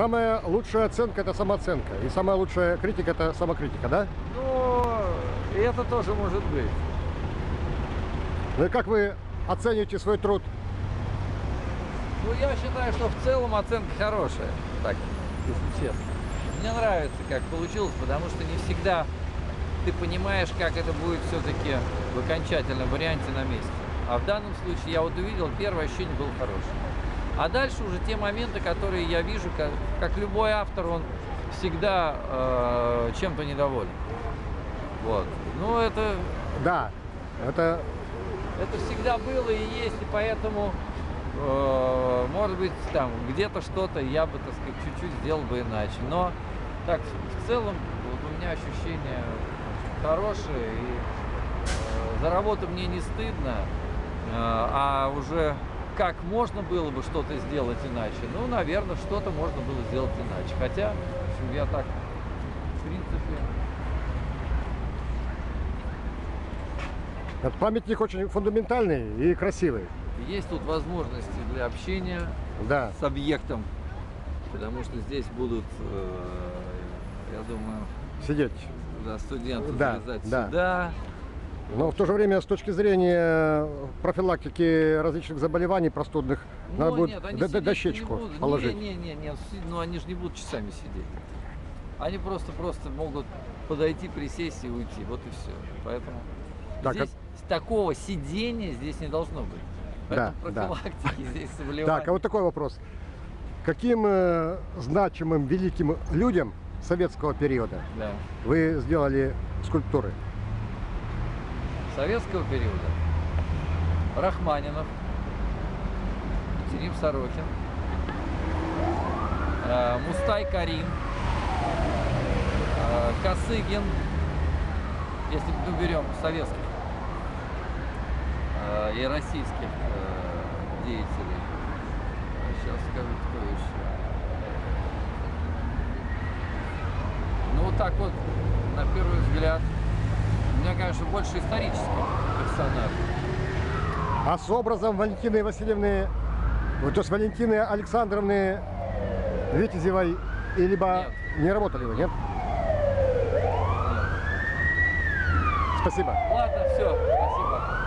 Самая лучшая оценка – это самооценка. И самая лучшая критика – это самокритика, да? Ну, и это тоже может быть. Ну и как вы оцениваете свой труд? Ну, я считаю, что в целом оценка хорошая, так, если честно. Мне нравится, как получилось, потому что не всегда ты понимаешь, как это будет все-таки в окончательном варианте на месте. А в данном случае я вот увидел, первое ощущение было хорошее. А дальше уже те моменты, которые я вижу, как любой автор, он всегда чем-то недоволен. Вот. Ну, это... Да, это всегда было и есть, и поэтому, может быть, там где-то что-то я бы, так сказать, чуть-чуть сделал бы иначе. Но так, в целом, вот у меня ощущения хорошие, и за работу мне не стыдно, а уже как можно было бы что-то сделать иначе? Ну, наверное, что-то можно было сделать иначе. Хотя, в общем, я так, в принципе... Этот памятник очень фундаментальный и красивый. Есть тут возможности для общения Да. с объектом, потому что здесь будут, я думаю, Сидеть. да, студенты Да, залезать да. сюда. Но в то же время, с точки зрения профилактики различных заболеваний простудных, надо будет нет, они сидеть дощечку не будут. положить. Не, ну они же не будут часами сидеть. Они просто могут подойти, присесть и уйти. Вот и все. Поэтому Так, здесь такого сидения здесь не должно быть. Поэтому Да, профилактики здесь заболеваний. Так, а вот такой вопрос. Каким значимым великим людям советского периода Да. вы сделали скульптуры? Советского периода Рахманинов, Екатерин Сорокин, Мустай Карим, Косыгин, если мы берем советских и российских деятелей. Сейчас скажу, кто еще. Ну вот так вот, на первый взгляд, у меня, конечно, больше исторических персонажей. А с образом Валентины Васильевны, то есть Валентины Александровны Витязевой, и либо Нет. не работали вы, нет? Нет. Спасибо. Ладно, все, спасибо.